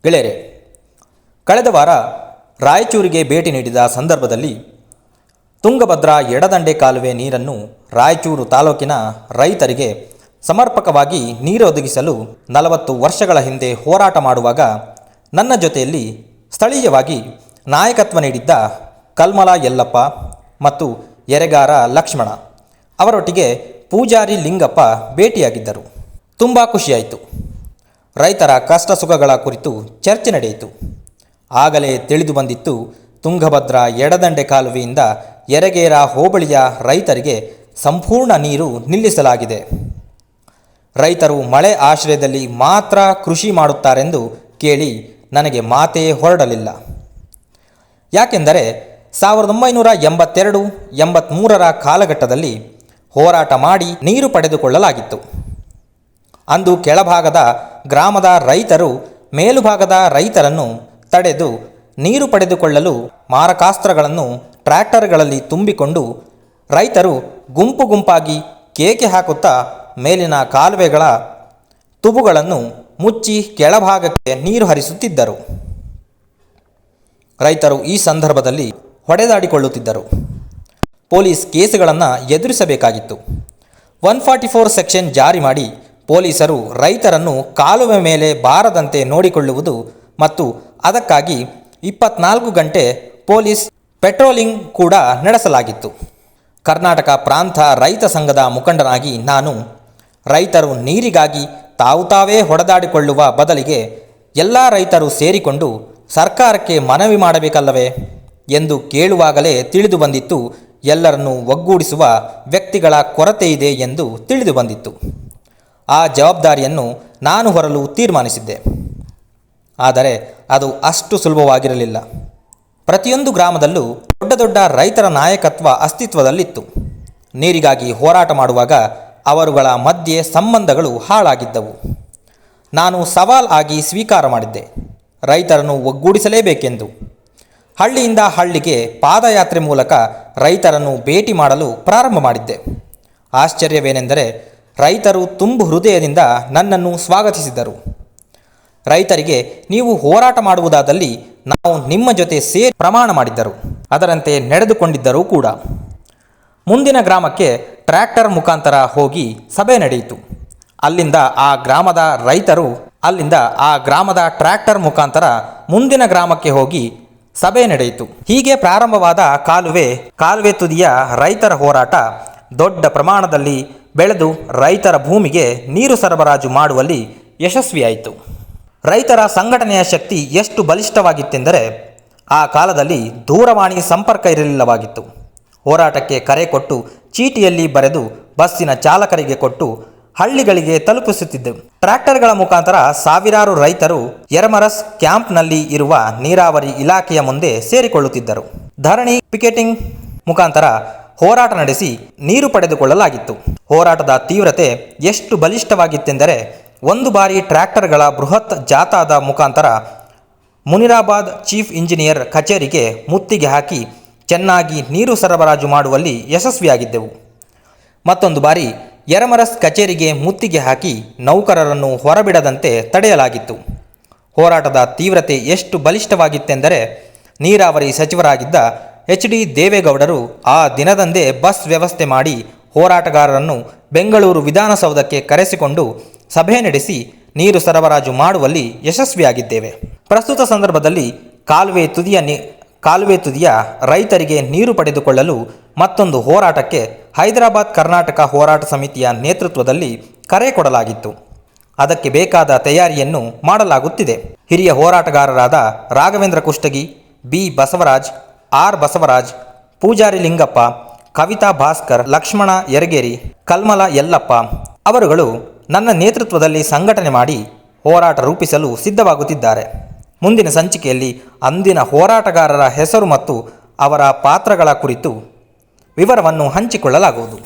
ಗೆಳೆಯರೆ, ಕಳೆದ ವಾರ ರಾಯಚೂರಿಗೆ ಭೇಟಿ ನೀಡಿದ ಸಂದರ್ಭದಲ್ಲಿ ತುಂಗಭದ್ರಾ ಎಡದಂಡೆ ಕಾಲುವೆ ನೀರನ್ನು ರಾಯಚೂರು ತಾಲೂಕಿನ ರೈತರಿಗೆ ಸಮರ್ಪಕವಾಗಿ ನೀರೊದಗಿಸಲು 40 ವರ್ಷಗಳ ಹಿಂದೆ ಹೋರಾಟ ಮಾಡುವಾಗ ನನ್ನ ಜೊತೆಯಲ್ಲಿ ಸ್ಥಳೀಯವಾಗಿ ನಾಯಕತ್ವ ನೀಡಿದ್ದ ಕಲ್ಮಲ ಯಲ್ಲಪ್ಪ ಮತ್ತು ಎರೆಗಾರ ಲಕ್ಷ್ಮಣ ಅವರೊಟ್ಟಿಗೆ ಪೂಜಾರಿ ಲಿಂಗಪ್ಪ ಭೇಟಿಯಾಗಿದ್ದರು. ತುಂಬ ಖುಷಿಯಾಯಿತು. ರೈತರ ಕಷ್ಟ ಸುಖಗಳ ಕುರಿತು ಚರ್ಚೆ ನಡೆಯಿತು. ಆಗಲೇ ತಿಳಿದು ಬಂದಿತ್ತು, ತುಂಗಭದ್ರಾ ಎಡದಂಡೆ ಕಾಲುವೆಯಿಂದ ಯರಗೇರ ಹೋಬಳಿಯ ರೈತರಿಗೆ ಸಂಪೂರ್ಣ ನೀರು ನಿಲ್ಲಿಸಲಾಗಿದೆ. ರೈತರು ಮಳೆ ಆಶ್ರಯದಲ್ಲಿ ಮಾತ್ರ ಕೃಷಿ ಮಾಡುತ್ತಾರೆಂದು ಕೇಳಿ ನನಗೆ ಮಾತೇ ಹೊರಡಲಿಲ್ಲ. ಯಾಕೆಂದರೆ 1982-83ರ ಕಾಲಘಟ್ಟದಲ್ಲಿ ಹೋರಾಟ ಮಾಡಿ ನೀರು ಪಡೆದುಕೊಳ್ಳಲಾಗಿತ್ತು. ಅಂದು ಕೆಳಭಾಗದ ಗ್ರಾಮದ ರೈತರು ಮೇಲುಭಾಗದ ರೈತರನ್ನು ತಡೆದು ನೀರು ಪಡೆದುಕೊಳ್ಳಲು ಮಾರಕಾಸ್ತ್ರಗಳನ್ನು ಟ್ರ್ಯಾಕ್ಟರ್ಗಳಲ್ಲಿ ತುಂಬಿಕೊಂಡು ರೈತರು ಗುಂಪು ಗುಂಪಾಗಿ ಕೇಕೆ ಹಾಕುತ್ತಾ ಮೇಲಿನ ಕಾಲುವೆಗಳ ತುಬುಗಳನ್ನು ಮುಚ್ಚಿ ಕೆಳಭಾಗಕ್ಕೆ ನೀರು ಹರಿಸುತ್ತಿದ್ದರು. ರೈತರು ಈ ಸಂದರ್ಭದಲ್ಲಿ ಹೊಡೆದಾಡಿಕೊಳ್ಳುತ್ತಿದ್ದರು. ಪೊಲೀಸ್ ಕೇಸುಗಳನ್ನು ಎದುರಿಸಬೇಕಾಗಿತ್ತು. 144 ಸೆಕ್ಷನ್ ಜಾರಿ ಮಾಡಿ ಪೊಲೀಸರು ರೈತರನ್ನು ಕಾಲುವೆ ಮೇಲೆ ಬಾರದಂತೆ ನೋಡಿಕೊಳ್ಳುವುದು ಮತ್ತು ಅದಕ್ಕಾಗಿ 24 ಗಂಟೆ ಪೊಲೀಸ್ ಪೆಟ್ರೋಲಿಂಗ್ ಕೂಡ ನಡೆಸಲಾಗಿತ್ತು. ಕರ್ನಾಟಕ ಪ್ರಾಂತ ರೈತ ಸಂಘದ ಮುಖಂಡನಾಗಿ ನಾನು ರೈತರು ನೀರಿಗಾಗಿ ತಾವೇ ಹೊಡೆದಾಡಿಕೊಳ್ಳುವ ಬದಲಿಗೆ ಎಲ್ಲ ರೈತರು ಸೇರಿಕೊಂಡು ಸರ್ಕಾರಕ್ಕೆ ಮನವಿ ಮಾಡಬೇಕಲ್ಲವೇ ಎಂದು ಕೇಳುವಾಗಲೇ ತಿಳಿದು ಬಂದಿತ್ತು, ಎಲ್ಲರನ್ನೂ ಒಗ್ಗೂಡಿಸುವ ವ್ಯಕ್ತಿಗಳ ಕೊರತೆ ಇದೆ ಎಂದು ತಿಳಿದು ಬಂದಿತ್ತು. ಆ ಜವಾಬ್ದಾರಿಯನ್ನು ನಾನು ಹೊರಲು ತೀರ್ಮಾನಿಸಿದ್ದೆ. ಆದರೆ ಅದು ಅಷ್ಟು ಸುಲಭವಾಗಿರಲಿಲ್ಲ. ಪ್ರತಿಯೊಂದು ಗ್ರಾಮದಲ್ಲೂ ದೊಡ್ಡ ದೊಡ್ಡ ರೈತರ ನಾಯಕತ್ವ ಅಸ್ತಿತ್ವದಲ್ಲಿತ್ತು. ನೀರಿಗಾಗಿ ಹೋರಾಟ ಮಾಡುವಾಗ ಅವರುಗಳ ಮಧ್ಯೆ ಸಂಬಂಧಗಳು ಹಾಳಾಗಿದ್ದವು. ನಾನು ಸವಾಲ್ ಆಗಿ ಸ್ವೀಕಾರ ಮಾಡಿದ್ದೆ, ರೈತರನ್ನು ಒಗ್ಗೂಡಿಸಲೇಬೇಕೆಂದು. ಹಳ್ಳಿಯಿಂದ ಹಳ್ಳಿಗೆ ಪಾದಯಾತ್ರೆ ಮೂಲಕ ರೈತರನ್ನು ಭೇಟಿ ಮಾಡಲು ಪ್ರಾರಂಭ ಮಾಡಿದ್ದೆ. ಆಶ್ಚರ್ಯವೇನೆಂದರೆ ರೈತರು ತುಂಬು ಹೃದಯದಿಂದ ನನ್ನನ್ನು ಸ್ವಾಗತಿಸಿದರು. ರೈತರಿಗೆ ನೀವು ಹೋರಾಟ ಮಾಡುವುದಾದಲ್ಲಿ ನಾವು ನಿಮ್ಮ ಜೊತೆ ಸೇರಿ ಪ್ರಮಾಣ ಮಾಡಿದ್ದರು. ಅದರಂತೆ ನಡೆದುಕೊಂಡಿದ್ದರೂ ಕೂಡ. ಮುಂದಿನ ಗ್ರಾಮಕ್ಕೆ ಟ್ರ್ಯಾಕ್ಟರ್ ಮುಖಾಂತರ ಹೋಗಿ ಸಭೆ ನಡೆಯಿತು. ಅಲ್ಲಿಂದ ಆ ಗ್ರಾಮದ ಟ್ರ್ಯಾಕ್ಟರ್ ಮುಖಾಂತರ ಮುಂದಿನ ಗ್ರಾಮಕ್ಕೆ ಹೋಗಿ ಸಭೆ ನಡೆಯಿತು. ಹೀಗೆ ಪ್ರಾರಂಭವಾದ ಕಾಲುವೆ ತುದಿಯ ರೈತರ ಹೋರಾಟ ದೊಡ್ಡ ಪ್ರಮಾಣದಲ್ಲಿ ಬೆಳೆದು ರೈತರ ಭೂಮಿಗೆ ನೀರು ಸರಬರಾಜು ಮಾಡುವಲ್ಲಿ ಯಶಸ್ವಿಯಾಯಿತು. ರೈತರ ಸಂಘಟನೆಯ ಶಕ್ತಿ ಎಷ್ಟು ಬಲಿಷ್ಠವಾಗಿತ್ತೆಂದರೆ ಆ ಕಾಲದಲ್ಲಿ ದೂರವಾಣಿ ಸಂಪರ್ಕ ಇರಲಿಲ್ಲವಾಗಿತ್ತು. ಹೋರಾಟಕ್ಕೆ ಕರೆ ಕೊಟ್ಟು ಚೀಟಿಯಲ್ಲಿ ಬರೆದು ಬಸ್ಸಿನ ಚಾಲಕರಿಗೆ ಕೊಟ್ಟು ಹಳ್ಳಿಗಳಿಗೆ ತಲುಪಿಸುತ್ತಿದ್ದೆವು. ಟ್ರ್ಯಾಕ್ಟರ್ಗಳ ಮುಖಾಂತರ ಸಾವಿರಾರು ರೈತರು ಯರಮರಸ್ ಕ್ಯಾಂಪ್ನಲ್ಲಿ ಇರುವ ನೀರಾವರಿ ಇಲಾಖೆಯ ಮುಂದೆ ಸೇರಿಕೊಳ್ಳುತ್ತಿದ್ದರು. ಧರಣಿ, ಪಿಕೆಟಿಂಗ್ ಮುಖಾಂತರ ಹೋರಾಟ ನಡೆಸಿ ನೀರು ಪಡೆದುಕೊಳ್ಳಲಾಗಿತ್ತು. ಹೋರಾಟದ ತೀವ್ರತೆ ಎಷ್ಟು ಬಲಿಷ್ಠವಾಗಿತ್ತೆಂದರೆ ಒಂದು ಬಾರಿ ಟ್ರ್ಯಾಕ್ಟರ್ಗಳ ಬೃಹತ್ ಜಾಥಾದ ಮುಖಾಂತರ ಮುನಿರಾಬಾದ್ ಚೀಫ್ ಇಂಜಿನಿಯರ್ ಕಚೇರಿಗೆ ಮುತ್ತಿಗೆ ಹಾಕಿ ಚೆನ್ನಾಗಿ ನೀರು ಸರಬರಾಜು ಮಾಡುವಲ್ಲಿ ಯಶಸ್ವಿಯಾಗಿದ್ದೆವು. ಮತ್ತೊಂದು ಬಾರಿ ಯರಮರಸ್ ಕಚೇರಿಗೆ ಮುತ್ತಿಗೆ ಹಾಕಿ ನೌಕರರನ್ನು ಹೊರಬಿಡದಂತೆ ತಡೆಯಲಾಗಿತ್ತು. ಹೋರಾಟದ ತೀವ್ರತೆ ಎಷ್ಟು ಬಲಿಷ್ಠವಾಗಿತ್ತೆಂದರೆ ನೀರಾವರಿ ಸಚಿವರಾಗಿದ್ದ HD ದೇವೇಗೌಡರು ಆ ದಿನದಂದೇ ಬಸ್ ವ್ಯವಸ್ಥೆ ಮಾಡಿ ಹೋರಾಟಗಾರರನ್ನು ಬೆಂಗಳೂರು ವಿಧಾನಸೌಧಕ್ಕೆ ಕರೆಸಿಕೊಂಡು ಸಭೆ ನಡೆಸಿ ನೀರು ಸರಬರಾಜು ಮಾಡುವಲ್ಲಿ ಯಶಸ್ವಿಯಾಗಿದ್ದೇವೆ. ಪ್ರಸ್ತುತ ಸಂದರ್ಭದಲ್ಲಿ ಕಾಲುವೆ ತುದಿಯ ರೈತರಿಗೆ ನೀರು ಪಡೆದುಕೊಳ್ಳಲು ಮತ್ತೊಂದು ಹೋರಾಟಕ್ಕೆ ಹೈದರಾಬಾದ್ ಕರ್ನಾಟಕ ಹೋರಾಟ ಸಮಿತಿಯ ನೇತೃತ್ವದಲ್ಲಿ ಕರೆ ಕೊಡಲಾಗಿತ್ತು. ಅದಕ್ಕೆ ಬೇಕಾದ ತಯಾರಿಯನ್ನು ಮಾಡಲಾಗುತ್ತಿದೆ. ಹಿರಿಯ ಹೋರಾಟಗಾರರಾದ ರಾಘವೇಂದ್ರ ಕುಷ್ಟಗಿ, B ಬಸವರಾಜ್, R ಬಸವರಾಜ್, ಪೂಜಾರಿ ಲಿಂಗಪ್ಪ, ಕವಿತಾ ಭಾಸ್ಕರ್, ಲಕ್ಷ್ಮಣ ಯರಗೇರಿ, ಕಲ್ಮಲ ಯಲ್ಲಪ್ಪ ಅವರುಗಳು ನನ್ನ ನೇತೃತ್ವದಲ್ಲಿ ಸಂಘಟನೆ ಮಾಡಿ ಹೋರಾಟ ರೂಪಿಸಲು ಸಿದ್ಧವಾಗುತ್ತಿದ್ದಾರೆ. ಮುಂದಿನ ಸಂಚಿಕೆಯಲ್ಲಿ ಅಂದಿನ ಹೋರಾಟಗಾರರ ಹೆಸರು ಮತ್ತು ಅವರ ಪಾತ್ರಗಳ ಕುರಿತು ವಿವರವನ್ನು ಹಂಚಿಕೊಳ್ಳಲಾಗುವುದು.